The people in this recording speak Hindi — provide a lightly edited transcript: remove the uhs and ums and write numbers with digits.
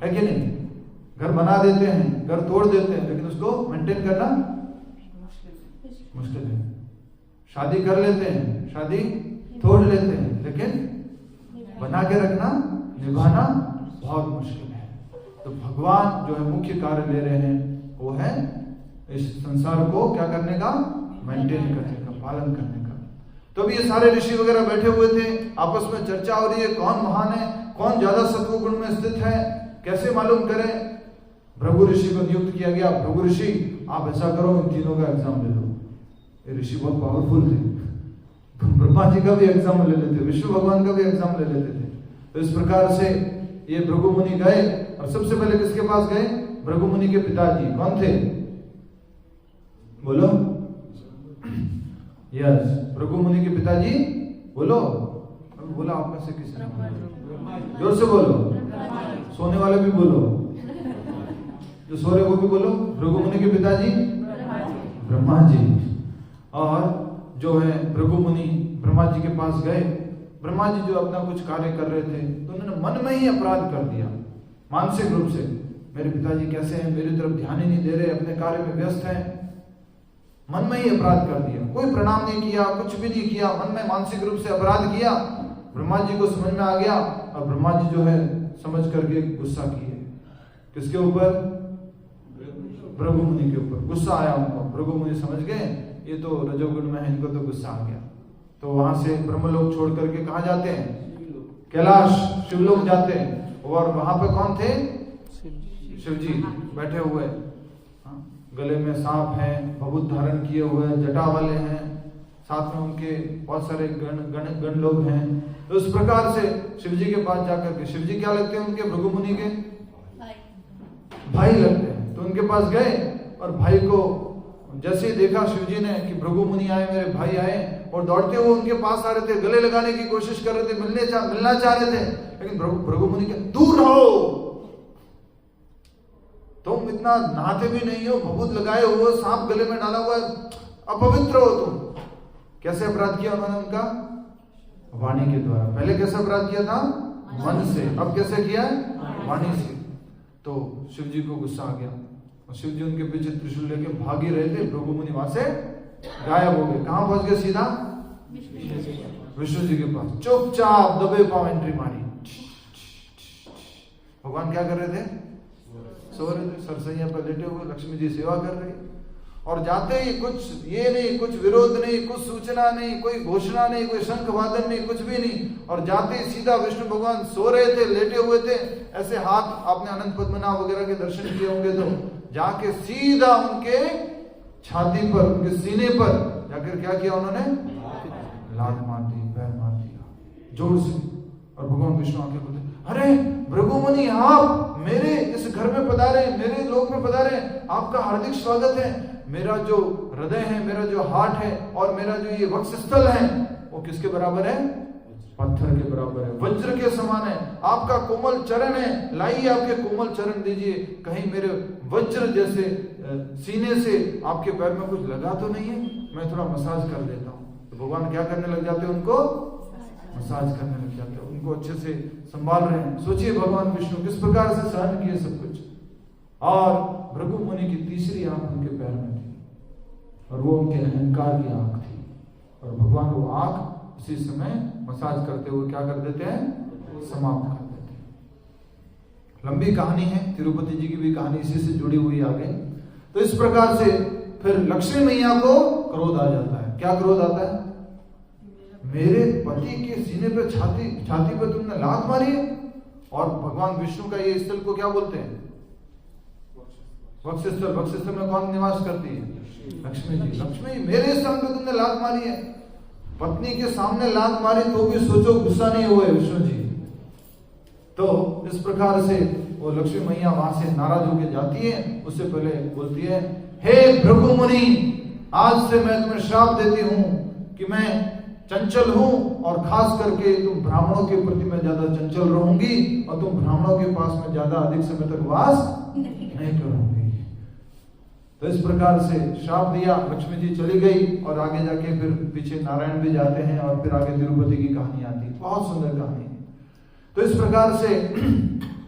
है कि नहीं? घर बना देते हैं, घर तोड़ देते हैं, लेकिन उसको मेंटेन करना मुश्किल है। शादी कर लेते हैं, शादी तोड़ लेते हैं, लेकिन बना के रखना, निभाना बहुत मुश्किल है। तो भगवान जो है मुख्य कार्य ले रहे हैं वो है इस संसार को क्या करने का, मेंटेन करने का, पालन करने का। तो अभी ये सारे ऋषि वगैरह बैठे हुए थे, आपस में चर्चा हो रही है कौन महान है, कौन ज्यादा सत्व गुण में स्थित है, कैसे मालूम करें। भृगु ऋषि को नियुक्त किया गया, भृगु ऋषि आप ऐसा करो, इन तीनों का एग्जाम ले लो। ये ऋषि बहुत पावरफुल थे, ब्रह्मा जी का भी एग्जाम ले लेते, विष्णु भगवान का भी एग्जाम ले लेते थे। तो इस प्रकार से ये भृगु मुनि गए, और सबसे पहले किसके पास गए? भृगु मुनि के पिताजी। कौन थे? बोलो। यस, भृगु मुनि के पिताजी। बोलो, बोला आप में से किसी ने? जोर से बोलो, सोने वाले भी बोलो, जो सो रहे वो भी बोलो। भृगु मुनि के पिताजी ब्रह्मा जी। और जो है भृगु मुनि ब्रह्मा जी के पास गए। ब्रह्मा जी जो अपना कुछ कार्य कर रहे थे, तो उन्होंने मन में ही अपराध कर दिया, मानसिक रूप से। मेरे पिताजी कैसे हैं, मेरी तरफ ध्यान ही नहीं दे रहे, अपने कार्य में व्यस्त हैं। मन में ही अपराध कर दिया, कोई प्रणाम नहीं किया, कुछ भी नहीं किया, मन में मानसिक रूप से अपराध किया। ब्रह्मा जी को समझ में आ गया, और ब्रह्मा जी जो है समझ करके गुस्सा किए। किसके ऊपर? भृगु मुनि के ऊपर गुस्सा आया उनको। भृगु मुनि समझ गए ये तो रजोगुण में है, इनको तो गुस्सा आ गया। तो वहां से ब्रह्मलोक छोड़ करके कहाँ जाते हैं? कैलाश, शिवलोक जाते हैं। और वहां पे कौन थे? शिव जी बैठे हुए, गले में सांप है, भभूत धारण किए हुए, जटा वाले हैं, साथ में उनके बहुत सारे गण लोग हैं। तो इस प्रकार से शिव जी के पास जाकर के, शिव जी क्या लगते हैं उनके? भृगु मुनि के भाई लगते हैं। तो उनके पास गए, और भाई को जैसे ही देखा शिव जी ने कि भृगु मुनि आए, मेरे भाई आए, और दौड़ते हुए उनके पास आ रहे थे, गले लगाने की कोशिश कर रहे थे, मिलना चाह रहे थे, लेकिन भृगु मुनि के दूर रहो, तुम इतना नहाते भी नहीं हो, भभूत लगाए हुए, सांप गले में डाला हुआ है, अपवित्र हो तुम। कैसे अपराध किया उन्होंने उनका? वाणी के द्वारा। पहले कैसे अपराध किया था? मन से। अब कैसे किया? वाणी से। तो शिव जी को गुस्सा आ गया, और शिव जी उनके पीछे त्रिशूल लेके भाग ही रहे थे। भृगु मुनि वहां से गायब हो गए। कहां पहुंच गए? सीधा विष्णु जी के पास। चुपचाप दबे पांव एंट्री मारी। भगवान क्या कर रहे थे? सो रहे थे, सरसैया पर लेटे हुए, लक्ष्मी जी सेवा कर रही। और जाते ही कुछ ये नहीं, कुछ विरोध नहीं, कुछ सूचना नहीं, कोई घोषणा नहीं, कोई शंख वादन नहीं, कुछ भी नहीं। और जाते ही सीधा विष्णु भगवान सो रहे थे, लेटे हुए थे, ऐसे हाथ, आपने अनंत पद्मनाभ वगैरह के दर्शन किए होंगे, तो जाके सीधा उनके छाती पर, उनके सीने पर जाकर क्या किया उन्होंने? लात मार दी, पैर मार दिया जोर से। और भगवान विष्णु आके बोलते, अरे भृगु मुनि, आप मेरे इस घर में पधारे, मेरे लोक में पधारे, आपका हार्दिक स्वागत है। मेरा जो हृदय है, मेरा जो हार्ट है, और मेरा जो ये वक्षस्थल है, वो किसके बराबर है? पत्थर के बराबर है, वज्र के समान है। आपका कोमल चरण है, लाइए आपके कोमल चरण दीजिए, कहीं मेरे वज्र जैसे सीने से आपके पैर में कुछ लगा तो नहीं है, मैं थोड़ा मसाज कर देता हूँ। तो भगवान क्या करने लग जाते हैं? उनको मसाज करने लग जाते हैं, उनको अच्छे से संभाल रहे हैं। सोचिए भगवान विष्णु किस प्रकार से सहन किए सब कुछ। और भृगु मुनि की तीसरी आंख उनके पैर में थी, और वो उनके अहंकार की आंख थी। और भगवान वो आंख उसी समय मसाज करते हुए क्या कर देते हैं? समाप्त कर देते हैं। लंबी कहानी है, तिरुपति जी की भी कहानी इसी से जुड़ी हुई आगे। तो इस प्रकार से फिर लक्ष्मी मैया को क्रोध आ जाता है। क्या क्रोध आता है? मेरे पति के सीने पे, छाती पे तुमने लात मारी है। और भगवान विष्णु का ये स्थल को क्या बोलते हैं? वक्षस्थल। वक्षस्थल में कौन निवास करती है? लक्ष्मी जी। लक्ष्मी जी, मेरे स्थान पे तुमने लात मारी है। पत्नी के सामने लात मारी तो भी सोचो गुस्सा नहीं हुए विष्णु जी। तो इस प्रकार से वो लक्ष्मी मैया वहां से नाराज होकर जाती है। उससे पहले बोलती है, हे भृगु मुनि, आज से मैं तुम्हें श्राप देती हूं कि मैं चंचल हूं, और खास करके तुम ब्राह्मणों के प्रति मैं ज्यादा चंचल रहूंगी, और तुम ब्राह्मणों के पास में ज्यादा अधिक समय तक वास नहीं करूंगी। तो इस प्रकार से श्राप दिया, लक्ष्मी जी चली गई। और आगे जाके फिर पीछे नारायण भी जाते हैं, और फिर आगे तिरुपति की कहानी आती है। बहुत सुंदर कहानी है। तो इस प्रकार से